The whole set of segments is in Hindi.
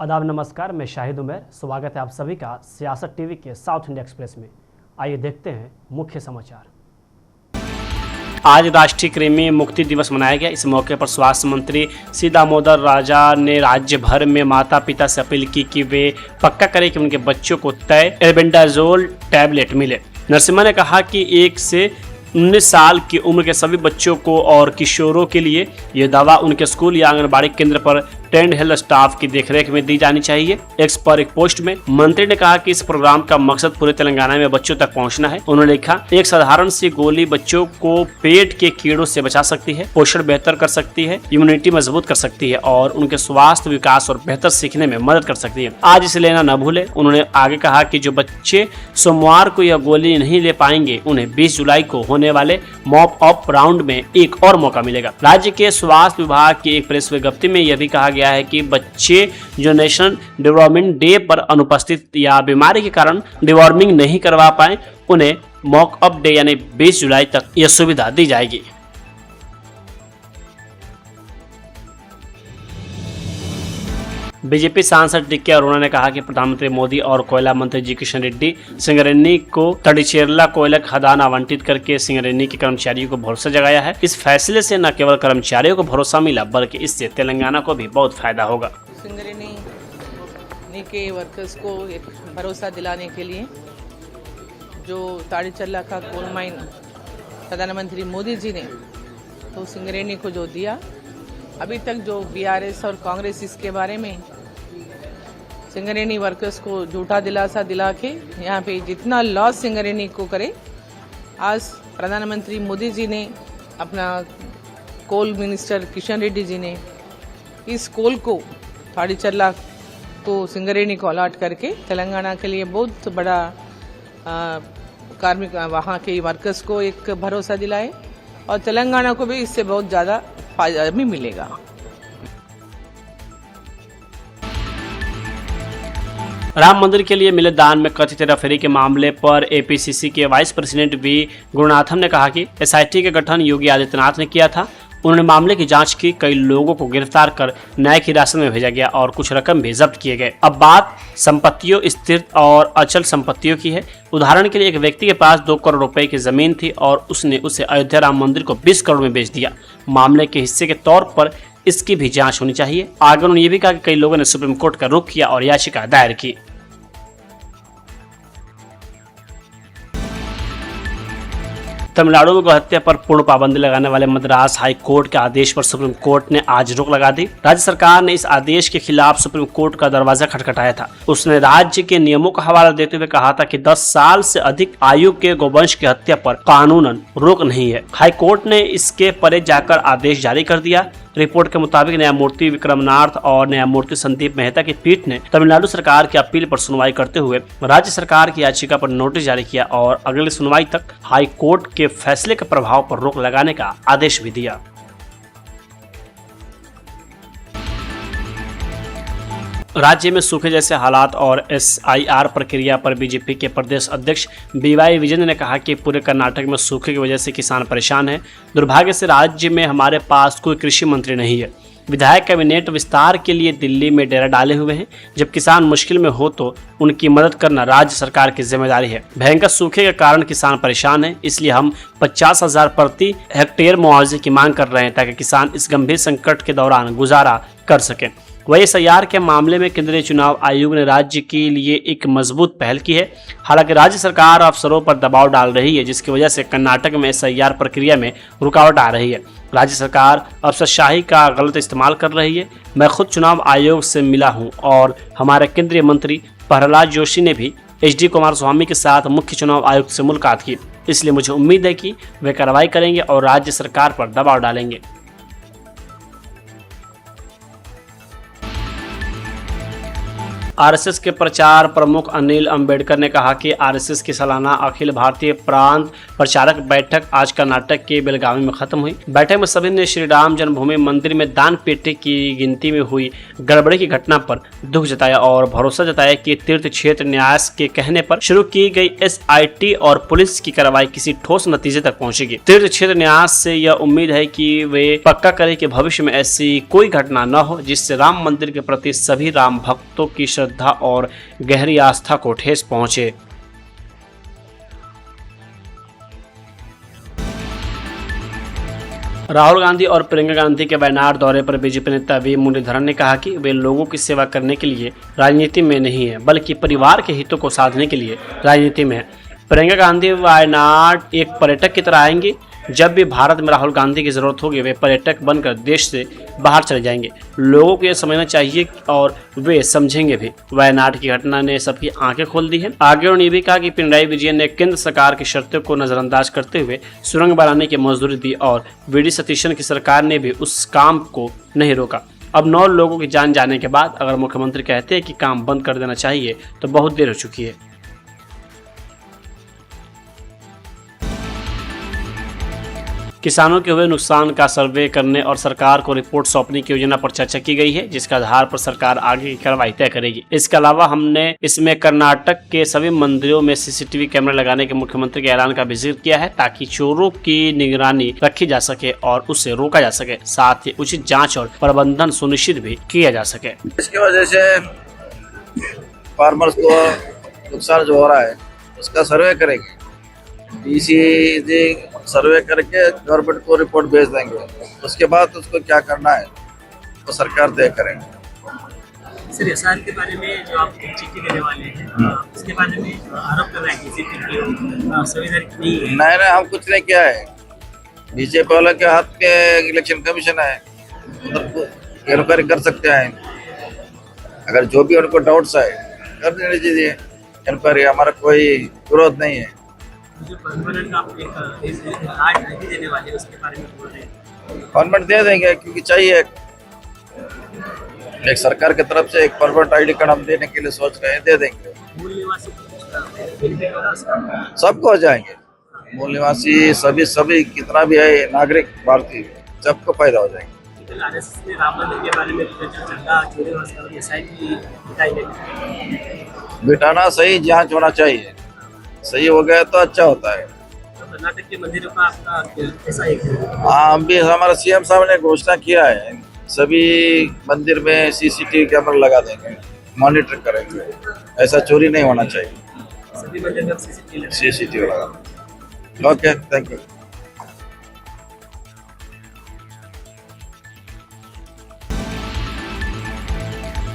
आदाब नमस्कार, मैं शाहिद उमर। स्वागत है आप सभी का सियासत टीवी के साउथ इंडिया एक्सप्रेस में। आइए देखते हैं मुख्य समाचार। आज राष्ट्रीय कृमि मुक्ति दिवस मनाया गया। इस मौके पर स्वास्थ्य मंत्री सी दामोदर राजा ने राज्य भर में माता पिता से अपील की कि वे पक्का करें कि उनके बच्चों को तय एल्बेंडाजोल टैबलेट मिले। नरसिम्हा ने कहा कि 1 से 19 साल की उम्र के सभी बच्चों को और किशोरों के लिए ये दवा उनके स्कूल या आंगनबाड़ी केंद्र पर ट्रेंड हेल्थ स्टाफ की देखरेख में दी जानी चाहिए। एक्स पर एक पोस्ट में मंत्री ने कहा कि इस प्रोग्राम का मकसद पूरे तेलंगाना में बच्चों तक पहुंचना है। उन्होंने लिखा, एक साधारण सी गोली बच्चों को पेट के कीड़ों से बचा सकती है, पोषण बेहतर कर सकती है, इम्यूनिटी मजबूत कर सकती है और उनके स्वास्थ्य विकास और बेहतर सीखने में मदद कर सकती है। आज इसे लेना न भूले। उन्होंने आगे कहा कि जो बच्चे सोमवार को यह गोली नहीं ले पाएंगे उन्हें 20 जुलाई को होने वाले मॉप अप राउंड में एक और मौका मिलेगा। राज्य के स्वास्थ्य विभाग की एक प्रेस विज्ञप्ति में यह भी कहा गया है कि बच्चे जो नेशनल डिवॉर्मिंग डे पर अनुपस्थित या बीमारी के कारण डिवॉर्मिंग नहीं करवा पाए उन्हें मॉक अप डे यानी 20 जुलाई तक यह सुविधा दी जाएगी। बीजेपी सांसद डी.के. अरोड़ा ने कहा कि प्रधानमंत्री मोदी और कोयला मंत्री जी किशन रेड्डी सिंगरेनी को तड़ीचेरला कोयला खदान आवंटित करके सिंगरेनी के कर्मचारियों को भरोसा जगाया है। इस फैसले से न केवल कर्मचारियों को भरोसा मिला बल्कि इससे तेलंगाना को भी बहुत फायदा होगा। सिंगरेनी के वर्कर्स को एक भरोसा दिलाने के लिए जो ताड़ीचेरला का कोल माइन प्रधानमंत्री मोदी जी ने तो सिंगरेनी को जो दिया, अभी तक जो बीआरएस और कांग्रेस इसके बारे में सिंगरेनी वर्कर्स को झूठा दिलासा दिला के यहाँ पे जितना लॉस सिंगरेनी को करे, आज प्रधानमंत्री मोदी जी ने अपना कोल मिनिस्टर किशन रेड्डी जी ने इस कोल को ताड़ीचेरला को सिंगरेनी को अलॉट करके तेलंगाना के लिए बहुत बड़ा कार्मिक वहाँ के वर्कर्स को एक भरोसा दिलाए और तेलंगाना को भी इससे बहुत ज़्यादा फायदा भी मिलेगा। राम मंदिर के लिए मिले दान में कथित हेराफेरी के मामले पर एपीसीसी के वाइस प्रेसिडेंट वी गुरुनाथन ने कहा कि एसआईटी का गठन योगी आदित्यनाथ ने किया था। उन्होंने मामले की जांच की, कई लोगों को गिरफ्तार कर न्यायिक हिरासत में भेजा गया और कुछ रकम भी जब्त किए गए। अब बात संपत्तियों, स्थिर और अचल संपत्तियों की है। उदाहरण के लिए एक व्यक्ति के पास 2 करोड़ रुपए की जमीन थी और उसने उसे अयोध्या राम मंदिर को 20 करोड़ में बेच दिया। मामले के हिस्से के तौर पर इसकी भी जांच होनी चाहिए। आगे उन्होंने ये भी कहा कि कई लोगों ने सुप्रीम कोर्ट का रुख किया और याचिका दायर की। तमिलनाडु में गौहत्या पर पूर्ण पाबंदी लगाने वाले मद्रास हाई कोर्ट के आदेश पर सुप्रीम कोर्ट ने आज रोक लगा दी। राज्य सरकार ने इस आदेश के खिलाफ सुप्रीम कोर्ट का दरवाजा खटखटाया था। उसने राज्य के नियमों का हवाला देते हुए कहा था कि 10 साल से अधिक आयु के गोवंश की हत्या पर कानूनन रोक नहीं है। हाई कोर्ट ने इसके परे जाकर आदेश जारी कर दिया। रिपोर्ट के मुताबिक न्यायमूर्ति विक्रमनाथ और न्यायमूर्ति संदीप मेहता की पीठ ने तमिलनाडु सरकार की अपील पर सुनवाई करते हुए राज्य सरकार की याचिका पर नोटिस जारी किया और अगली सुनवाई तक हाई कोर्ट के फैसले के प्रभाव पर रोक लगाने का आदेश भी दिया। राज्य में सूखे जैसे हालात और एसआईआर प्रक्रिया पर बीजेपी के प्रदेश अध्यक्ष बीवाई विजेंद्र ने कहा कि पूरे कर्नाटक में सूखे की वजह से किसान परेशान हैं। दुर्भाग्य से राज्य में हमारे पास कोई कृषि मंत्री नहीं है। विधायक कैबिनेट विस्तार के लिए दिल्ली में डेरा डाले हुए हैं। जब किसान मुश्किल में हो तो उनकी मदद करना राज्य सरकार की जिम्मेदारी है। भयंकर सूखे के कारण किसान परेशान हैं, इसलिए हम 50,000 प्रति हेक्टेयर मुआवजे की मांग कर रहे हैं ताकि किसान इस गंभीर संकट के दौरान गुजारा कर सकें। वही एसआईआर के मामले में केंद्रीय चुनाव आयोग ने राज्य के लिए एक मजबूत पहल की है। हालांकि राज्य सरकार अफसरों पर दबाव डाल रही है, जिसकी वजह से कर्नाटक में एसआईआर प्रक्रिया में रुकावट आ रही है। राज्य सरकार अफसरशाही का गलत इस्तेमाल कर रही है। मैं खुद चुनाव आयोग से मिला हूं और हमारे केंद्रीय मंत्री प्रहलाद जोशी ने भी HD कुमारस्वामी के साथ मुख्य चुनाव आयुक्त से मुलाकात की। इसलिए मुझे उम्मीद है कि वे कार्रवाई करेंगे और राज्य सरकार पर दबाव डालेंगे। आरएसएस के प्रचार प्रमुख अनिल अंबेडकर ने कहा कि आरएसएस की सालाना अखिल भारतीय प्रांत प्रचारक बैठक आज कर्नाटक के बेलगावी में खत्म हुई। बैठक में सभी ने श्री राम जन्मभूमि मंदिर में दान पेटी की गिनती में हुई गड़बड़ी की घटना पर दुख जताया और भरोसा जताया कि तीर्थ क्षेत्र न्यास के कहने पर शुरू की गई एसआईटी और पुलिस की कार्रवाई किसी ठोस नतीजे तक पहुंचेगी। तीर्थ क्षेत्र न्यास से यह उम्मीद है कि वे पक्का करें कि भविष्य में ऐसी कोई घटना न हो जिससे राम मंदिर के प्रति सभी राम भक्तों की श्रद्धा और गहरी आस्था को ठेस पहुंचे। राहुल गांधी और प्रियंका गांधी के वायनाड दौरे पर बीजेपी नेता वी मुरलीधरन ने कहा कि वे लोगों की सेवा करने के लिए राजनीति में नहीं है बल्कि परिवार के हितों को साधने के लिए राजनीति में है। प्रियंका गांधी वायनाड एक पर्यटक की तरह आएंगी। जब भी भारत में राहुल गांधी की जरूरत होगी वे पर्यटक बनकर देश से बाहर चले जाएंगे। लोगों को यह समझना चाहिए और वे समझेंगे भी। वायनाड की घटना ने सबकी आंखें खोल दी है। आगे उन्होंने भी कहा कि पिनराई विजयन ने केंद्र सरकार की शर्तों को नजरअंदाज करते हुए सुरंग बनाने की मंजूरी दी और वी.डी. सतीशन की सरकार ने भी उस काम को नहीं रोका। अब 9 लोगों की जान जाने के बाद अगर मुख्यमंत्री कहते हैं कि काम बंद कर देना चाहिए तो बहुत देर हो चुकी है। किसानों के हुए नुकसान का सर्वे करने और सरकार को रिपोर्ट सौंपने की योजना पर चर्चा की गई है, जिसके आधार पर सरकार आगे की कार्रवाई तय करेगी। इसके अलावा हमने इसमें कर्नाटक के सभी मंदिरों में सीसीटीवी कैमरे लगाने के मुख्यमंत्री के ऐलान का भी जिक्र किया है ताकि चोरों की निगरानी रखी जा सके और उसे रोका जा सके, साथ ही उचित जाँच और प्रबंधन सुनिश्चित भी किया जा सके। इसकी वजह से फार्मर्स को नुकसान जो हो रहा है उसका सर्वे करेंगे। डीसी सर्वे करके गवर्नमेंट को रिपोर्ट भेज देंगे। उसके बाद उसको क्या करना है वो सरकार तय करेंगे। सर एसआर के बारे में जो आप चिट्ठी देने वाले हैं उसके बारे में आरोप कर रहे हैं कि संवैधानिक नहीं है। नहीं, हम कुछ नहीं किया है। बीजेपी वालों के हाथ के इलेक्शन कमीशन है, उधर इंक्वायरी कर सकते हैं। अगर जो भी उनको डाउट्स आए कर देने दीजिए इंक्वायरी, हमारा कोई विरोध नहीं है। गवर्नमेंट दे देंगे क्योंकि चाहिए। एक सरकार की तरफ से एक परमानेंट आईडी कार्ड हम देने के लिए सोच रहे हैं, दे देंगे। सबको हो जाएंगे, मूल निवासी सभी कितना भी है नागरिक भारतीय सबको फायदा हो जाएंगे। बिठाना सही जांच होना चाहिए, सही हो गया तो अच्छा होता है। तो कर्नाटक के मंदिरों का आपका कैसा है? हाँ, हम भी हमारा सीएम साहब ने घोषणा किया है सभी मंदिर में सीसीटीवी कैमरा लगा देंगे, मॉनिटर करेंगे, ऐसा चोरी नहीं होना चाहिए। सभी मंदिर में सीसीटीवी लगा। Okay, thank you.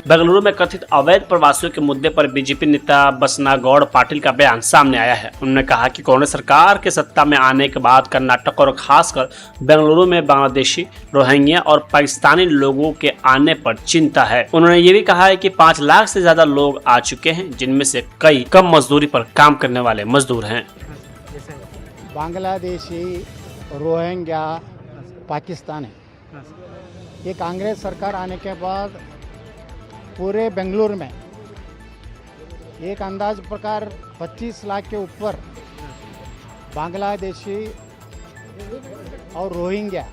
बेंगलुरु में कथित अवैध प्रवासियों के मुद्दे पर बीजेपी नेता बसनागौड़ पाटिल का बयान सामने आया है। उन्होंने कहा कि कांग्रेस सरकार के सत्ता में आने के बाद कर्नाटक और खासकर बेंगलुरु में बांग्लादेशी, रोहिंग्या और पाकिस्तानी लोगों के आने पर चिंता है। उन्होंने ये भी कहा है कि 5 लाख से ज्यादा लोग आ चुके हैं, जिनमें से कई कम मजदूरी पर काम करने वाले मजदूर हैं। बांग्लादेशी, रोहिंग्या, पाकिस्तानी, ये कांग्रेस सरकार आने के बाद पूरे बेंगलुरु में एक अंदाज प्रकार 25 लाख के ऊपर बांग्लादेशी और रोहिंग्या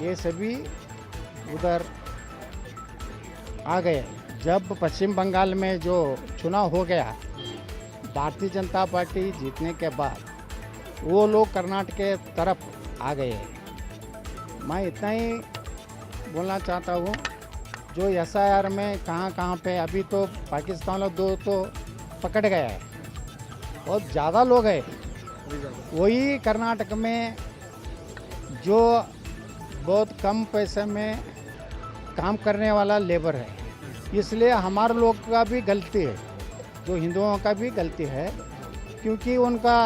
ये सभी उधर आ गए। जब पश्चिम बंगाल में जो चुनाव हो गया भारतीय जनता पार्टी जीतने के बाद वो लोग कर्नाटक के तरफ आ गए। मैं इतना ही बोलना चाहता हूँ, जो एसआईआर में कहाँ पे अभी तो पाकिस्तान लोग 2 तो पकड़ गया है, बहुत ज़्यादा लोग हैं। वही कर्नाटक में जो बहुत कम पैसे में काम करने वाला लेबर है, इसलिए हमारे लोग का भी गलती है, जो हिंदुओं का भी गलती है, क्योंकि उनका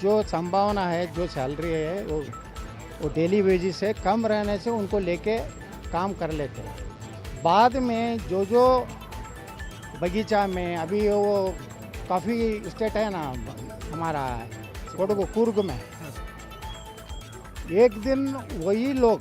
जो संभावना है, जो सैलरी है वो डेली वेजेस से कम रहने से उनको लेके काम कर लेते हैं। बाद में जो बगीचा में अभी वो काफ़ी स्टेट है ना हमारा कोडगु कुर्ग में, एक दिन वही लोग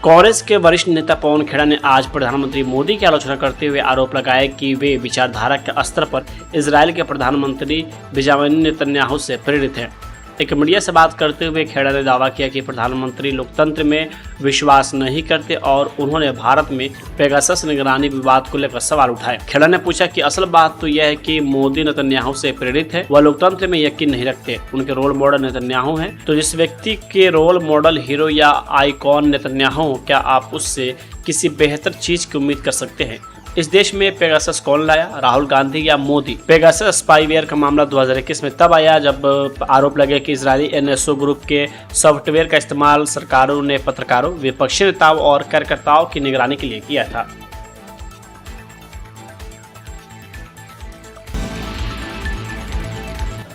कांग्रेस के वरिष्ठ नेता पवन खेड़ा ने आज प्रधानमंत्री मोदी की आलोचना करते हुए आरोप लगाया कि वे विचारधारा के स्तर पर इजरायल के प्रधानमंत्री बेंजामिन नेतन्याहू से प्रेरित हैं। एक मीडिया से बात करते हुए खेड़ा ने दावा किया कि प्रधानमंत्री लोकतंत्र में विश्वास नहीं करते और उन्होंने भारत में पेगासस निगरानी विवाद को लेकर सवाल उठाए। खेड़ा ने पूछा कि असल बात तो यह है कि मोदी नेतन्याहू से प्रेरित है, वह लोकतंत्र में यकीन नहीं रखते, उनके रोल मॉडल नेतन्याहू हैं। तो जिस व्यक्ति के रोल मॉडल हीरो या आइकॉन नेतन्याहू, क्या आप उससे किसी बेहतर चीज की उम्मीद कर सकते हैं? इस देश में पेगासस कौन लाया, राहुल गांधी या मोदी? पेगासस स्पाईवेयर का मामला 2021 में तब आया जब आरोप लगे कि इजरायली एनएसओ ग्रुप के सॉफ्टवेयर का इस्तेमाल सरकारों ने पत्रकारों, विपक्षी नेताओं और कार्यकर्ताओं की निगरानी के लिए किया था।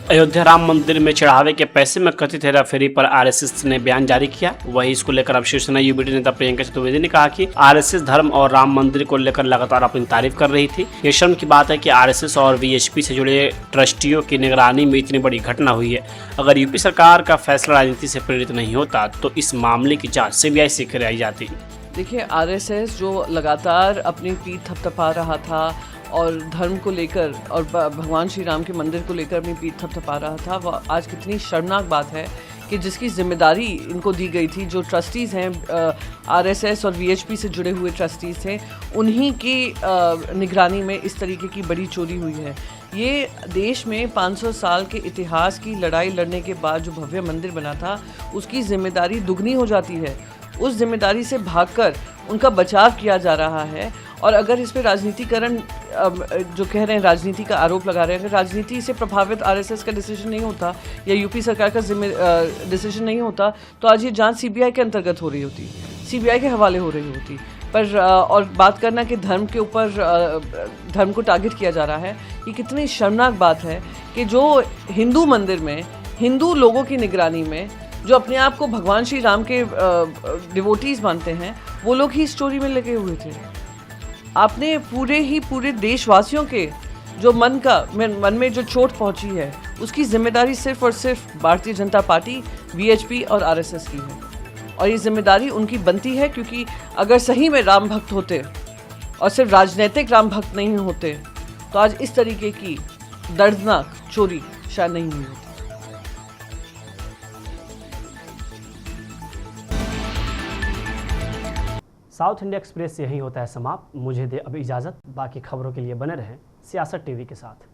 अयोध्या राम मंदिर में चढ़ावे के पैसे में कथित हेराफेरी पर आरएसएस ने बयान जारी किया। वहीं इसको लेकर अब शिवसेना यूबीडी नेता प्रियंका चतुर्वेदी ने कहा कि आरएसएस धर्म और राम मंदिर को लेकर लगातार अपनी तारीफ कर रही थी। ये शर्म की बात है कि आरएसएस और वीएचपी से जुड़े ट्रस्टियों की निगरानी में इतनी बड़ी घटना हुई है। अगर यूपी सरकार का फैसला राजनीति से प्रेरित नहीं होता तो इस मामले की जाँच सीबीआई से कराई जाती। देखिए, आरएसएस जो लगातार अपनी पीठ थपथपा रहा था और धर्म को लेकर और भगवान श्री राम के मंदिर को लेकर अपनी पीठ थपथपा रहा था, वह आज कितनी शर्मनाक बात है कि जिसकी जिम्मेदारी इनको दी गई थी, जो ट्रस्टीज़ हैं आरएसएस और वीएचपी से जुड़े हुए ट्रस्टीज़ हैं, उन्हीं की निगरानी में इस तरीके की बड़ी चोरी हुई है। ये देश में 500 साल के इतिहास की लड़ाई लड़ने के बाद जो भव्य मंदिर बना था, उसकी जिम्मेदारी दुगनी हो जाती है। उस जिम्मेदारी से भागकर उनका बचाव किया जा रहा है। और अगर इस पे राजनीतिकरण जो कह रहे हैं, राजनीति का आरोप लगा रहे हैं, अगर राजनीति से प्रभावित आरएसएस का डिसीजन नहीं होता या यूपी सरकार का डिसीजन नहीं होता तो आज ये जांच सीबीआई के अंतर्गत हो रही होती, सीबीआई के हवाले हो रही होती। पर और बात करना कि धर्म के ऊपर धर्म को टारगेट किया जा रहा है, ये कितनी शर्मनाक बात है कि जो हिंदू मंदिर में हिंदू लोगों की निगरानी में जो अपने आप को भगवान श्री राम के डिवोटीज मानते हैं, वो लोग ही इस चोरी में लगे हुए थे। आपने पूरे देशवासियों के जो मन में जो चोट पहुंची है, उसकी जिम्मेदारी सिर्फ और सिर्फ भारतीय जनता पार्टी, वीएचपी और आरएसएस की है। और ये जिम्मेदारी उनकी बनती है, क्योंकि अगर सही में राम भक्त होते और सिर्फ राजनीतिक राम भक्त नहीं होते तो आज इस तरीके की दर्दनाक चोरी शायद नहीं हुई होती। साउथ इंडिया एक्सप्रेस यहीं होता है समाप्त। मुझे दे अब इजाज़त। बाकी खबरों के लिए बने रहें सियासत टीवी के साथ।